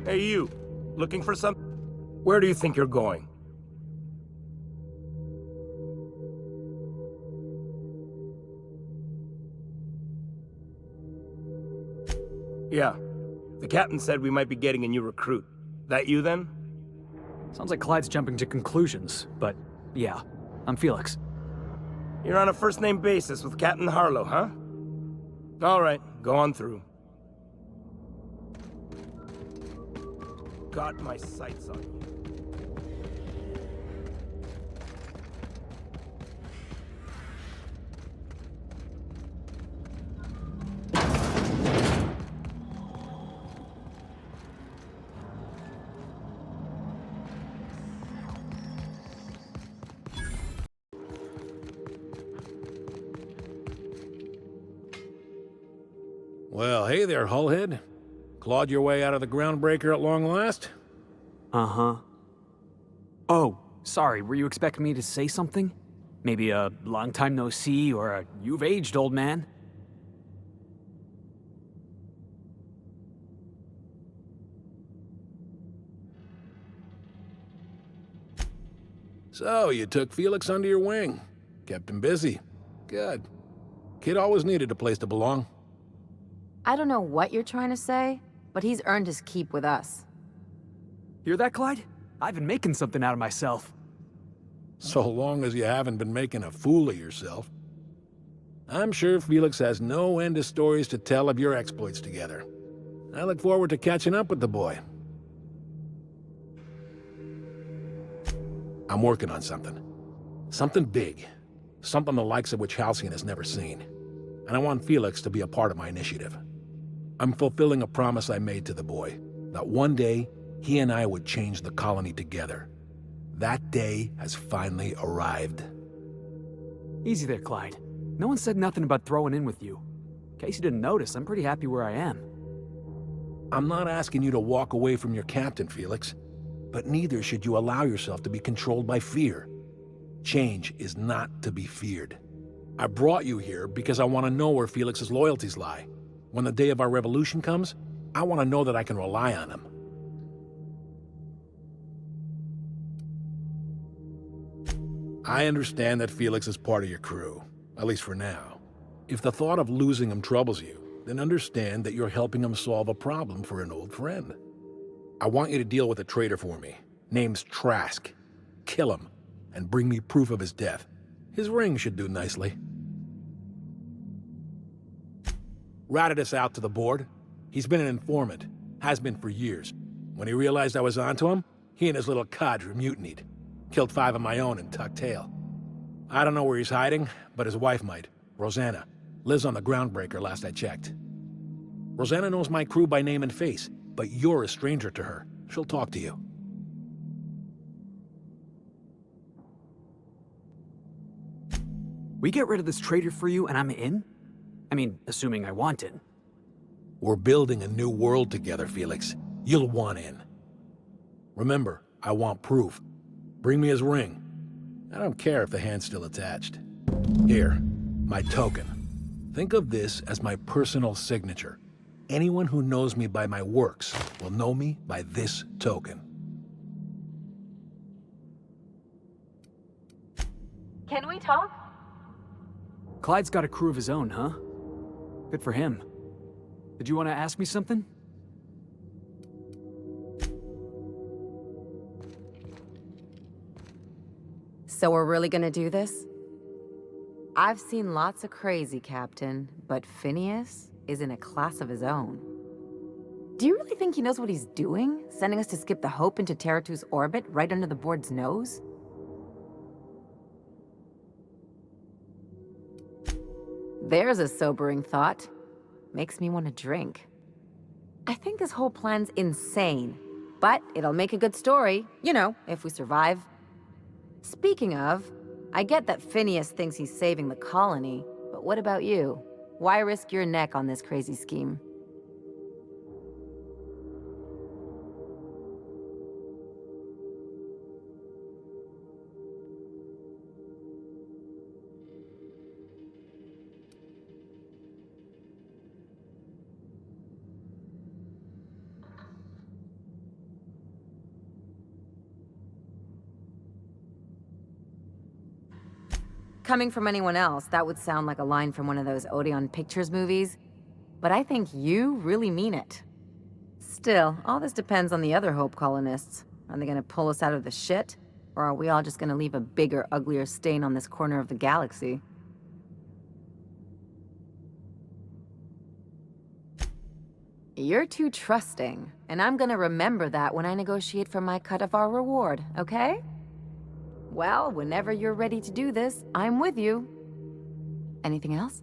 Hey, you. Looking for some? Where do you think you're going? Yeah. The captain said we might be getting a new recruit. That you, then? Sounds like Clyde's jumping to conclusions, but yeah, I'm Felix. You're on a first-name basis with Captain Harlow, huh? All right, go on through. Got my sights on you. Well, hey there, Hullhead. Clawed your way out of the groundbreaker at long last? Uh-huh. Oh, sorry, were you expecting me to say something? Maybe a long time no see, or a you've aged, old man? So, you took Felix under your wing. Kept him busy. Good. Kid always needed a place to belong. I don't know what you're trying to say, but he's earned his keep with us. Hear that, Clyde? I've been making something out of myself. So long as you haven't been making a fool of yourself. I'm sure Felix has no end of stories to tell of your exploits together. I look forward to catching up with the boy. I'm working on something. Something big. Something the likes of which Halcyon has never seen. And I want Felix to be a part of my initiative. I'm fulfilling a promise I made to the boy, that one day, he and I would change the colony together. That day has finally arrived. Easy there, Clyde. No one said nothing about throwing in with you. In case you didn't notice, I'm pretty happy where I am. I'm not asking you to walk away from your captain, Felix. But neither should you allow yourself to be controlled by fear. Change is not to be feared. I brought you here because I want to know where Felix's loyalties lie. When the day of our revolution comes, I want to know that I can rely on him. I understand that Felix is part of your crew, at least for now. If the thought of losing him troubles you, then understand that you're helping him solve a problem for an old friend. I want you to deal with a traitor for me. Name's Trask. Kill him, and bring me proof of his death. His ring should do nicely. Ratted us out to the board. He's been an informant. Has been for years. When he realized I was onto him, he and his little cadre mutinied. Killed 5 of my own and tucked tail. I don't know where he's hiding, but his wife might. Rosanna. Lives on the groundbreaker last I checked. Rosanna knows my crew by name and face, but you're a stranger to her. She'll talk to you. We get rid of this traitor for you and I'm in? I mean, assuming I want in. We're building a new world together, Felix. You'll want in. Remember, I want proof. Bring me his ring. I don't care if the hand's still attached. Here, my token. Think of this as my personal signature. Anyone who knows me by my works will know me by this token. Can we talk? Clyde's got a crew of his own, huh? Good for him. Did you want to ask me something? So we're really gonna do this? I've seen lots of crazy, Captain, but Phineas is in a class of his own. Do you really think he knows what he's doing? Sending us to skip the Hope into Terra 2's orbit right under the board's nose? There's a sobering thought. Makes me want to drink. I think this whole plan's insane, but it'll make a good story, you know, if we survive. Speaking of, I get that Phineas thinks he's saving the colony, but what about you? Why risk your neck on this crazy scheme? Coming from anyone else, that would sound like a line from one of those Odeon Pictures movies. But I think you really mean it. Still, all this depends on the other Hope colonists. Are they gonna pull us out of the shit? Or are we all just gonna leave a bigger, uglier stain on this corner of the galaxy? You're too trusting, and I'm gonna remember that when I negotiate for my cut of our reward, okay? Well, whenever you're ready to do this, I'm with you. Anything else?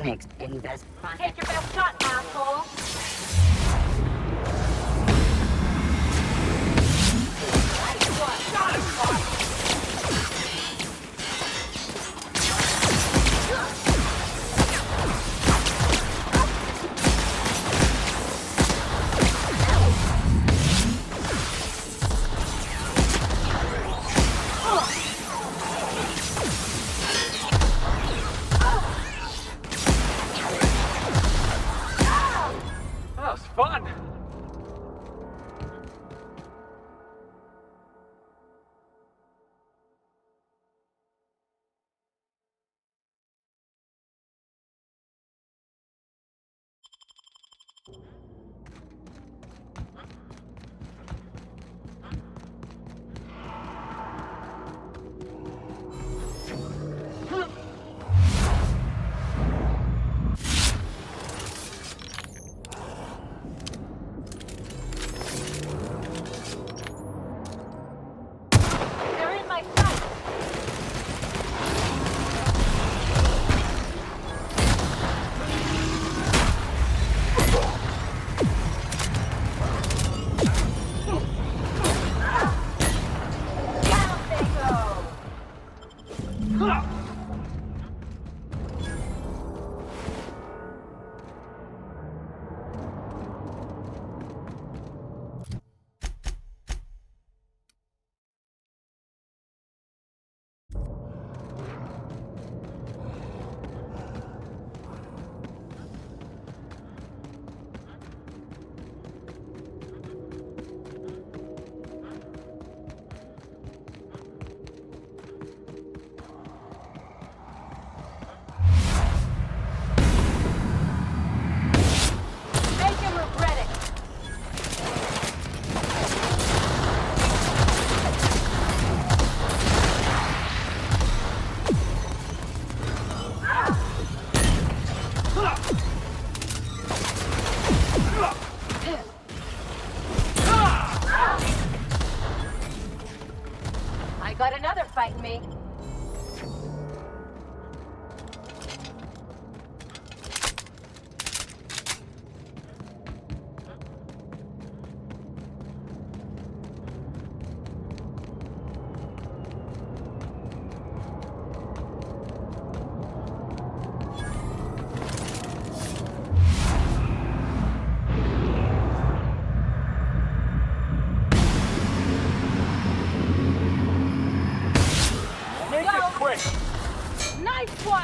Phoenix, any best? Take your best shot, asshole! That was fun! They're in my sight! Down they go! Make him regret it! I got another fight in me. Make it quick! Nice one!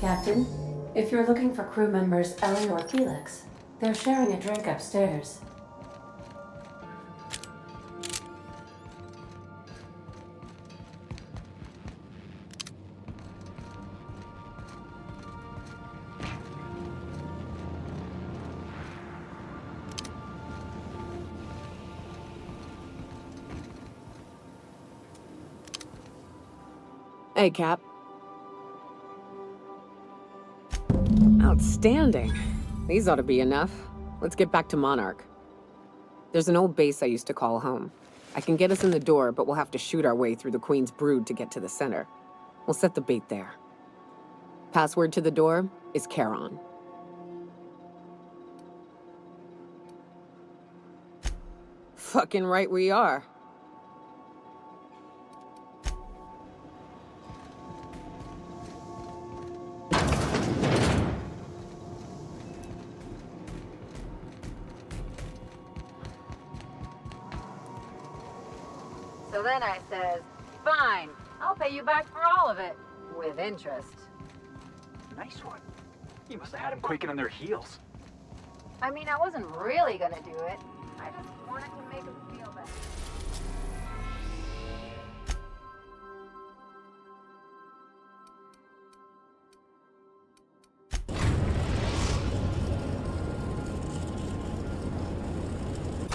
Captain, if you're looking for crew members Ellie or Felix, they're sharing a drink upstairs. Hey, Cap. Outstanding. These ought to be enough. Let's get back to Monarch. There's an old base I used to call home. I can get us in the door, but we'll have to shoot our way through the Queen's brood to get to the center. We'll set the bait there. Password to the door is Charon. Fucking right we are. So then I says, fine, I'll pay you back for all of it. With interest. Nice one. You must have had them quaking on their heels. I mean, I wasn't really gonna do it. I just wanted to make him feel better.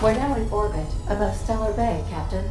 We're now in orbit above Stellar Bay, Captain.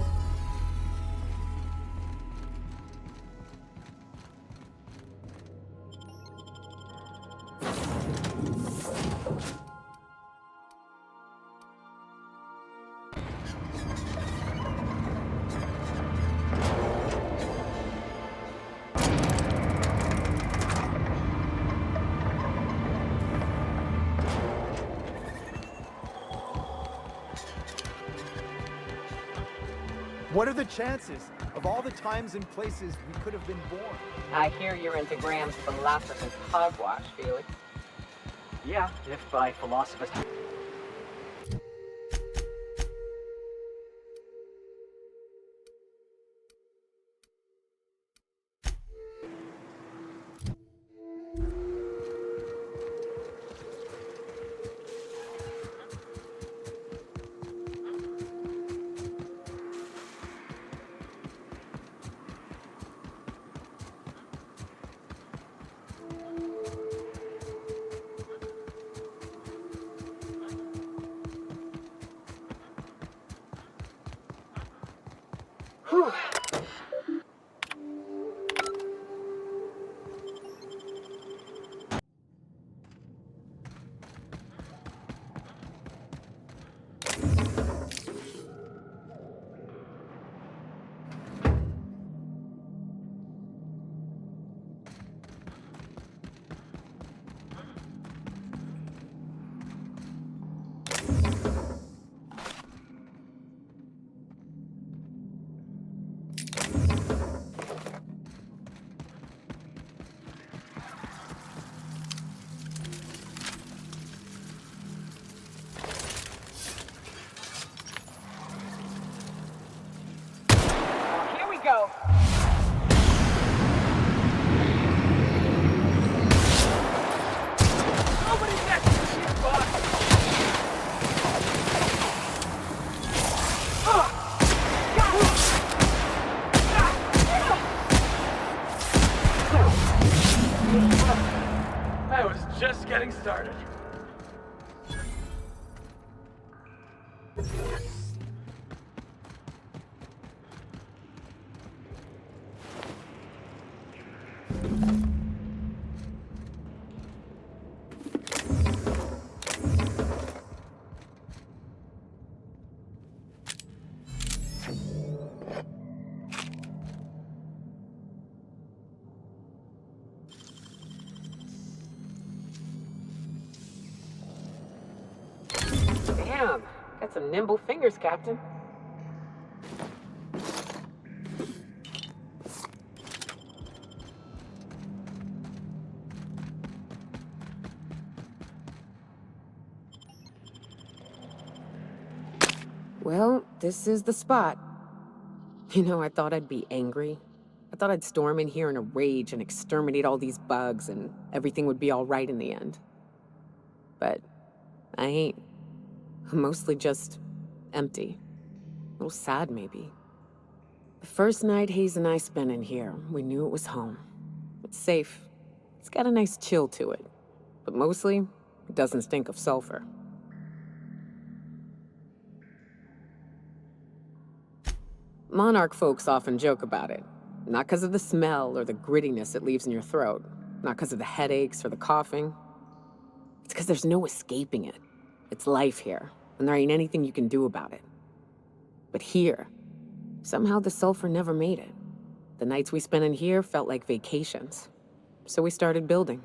What are the chances of all the times and places we could have been born? I hear you're into Graham's philosopher's hogwash, Felix. Yeah, if by philosophers... Go. Nobody's next to the box! I was just getting started. Damn, got some nimble fingers, Captain. Well, this is the spot. You know, I thought I'd be angry, I thought I'd storm in here in a rage and exterminate all these bugs and everything would be all right in the end. But I ain't. I'm mostly just empty. A little sad, maybe. The first night Hayes and I spent in here, we knew it was home. It's safe. It's got a nice chill to it. But mostly, it doesn't stink of sulfur. Monarch folks often joke about it. Not because of the smell or the grittiness it leaves in your throat. Not because of the headaches or the coughing. It's because there's no escaping it. It's life here, and there ain't anything you can do about it. But here, somehow the sulfur never made it. The nights we spent in here felt like vacations. So we started building.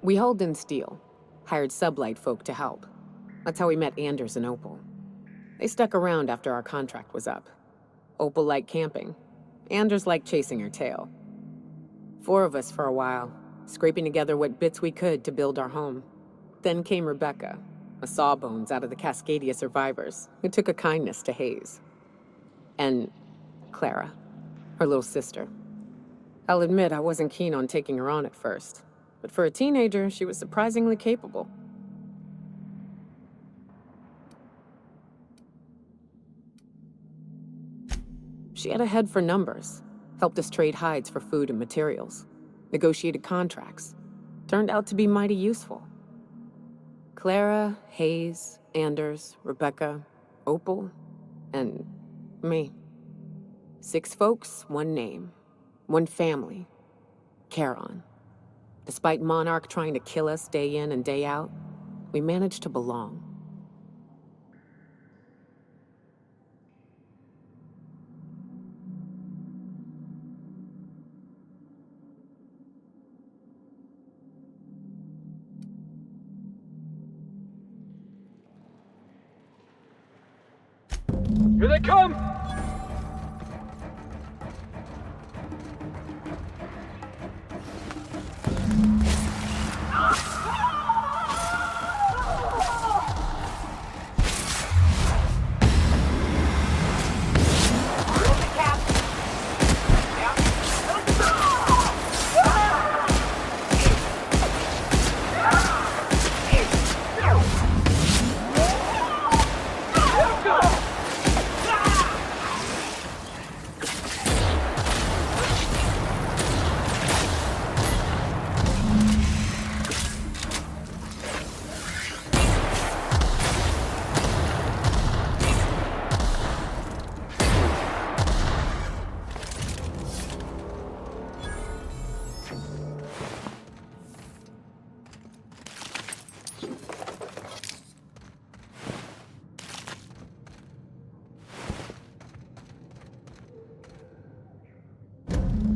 We hauled in steel, hired sublight folk to help. That's how we met Anders and Opal. They stuck around after our contract was up. Opal liked camping. Anders liked chasing her tail. 4 of us for a while, scraping together what bits we could to build our home. Then came Rebecca, a sawbones out of the Cascadia survivors, who took a kindness to Hayes. And Clara, her little sister. I'll admit I wasn't keen on taking her on at first, but for a teenager, she was surprisingly capable. She had a head for numbers, helped us trade hides for food and materials, negotiated contracts. Turned out to be mighty useful. Clara, Hayes, Anders, Rebecca, Opal, and me. 6 folks, 1 name, 1 family, Charon. Despite Monarch trying to kill us day in and day out, we managed to belong. Here they come!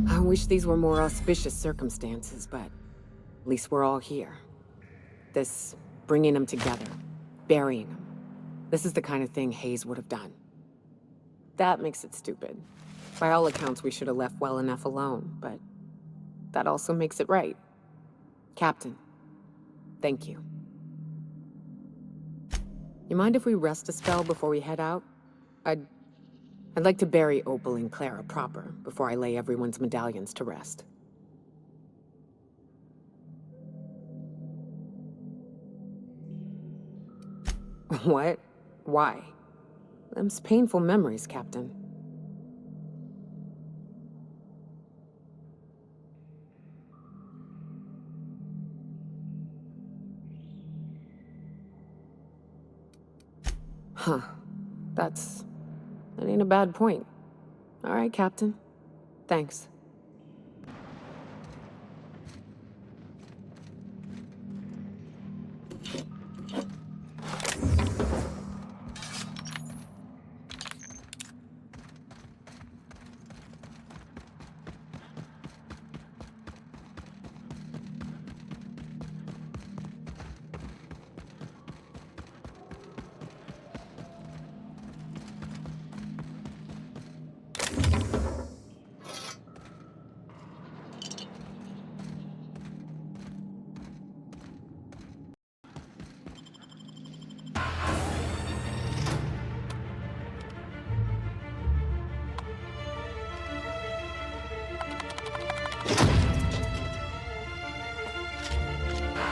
I wish these were more auspicious circumstances, but at least we're all here. This bringing them together, burying them. This is the kind of thing Hayes would have done. That makes it stupid. By all accounts, we should have left well enough alone, but that also makes it right. Captain, thank you. You mind if we rest a spell before we head out? I'd like to bury Opal and Clara proper before I lay everyone's medallions to rest. What? Why? Them's painful memories, Captain. Huh. That ain't a bad point. All right, Captain. Thanks.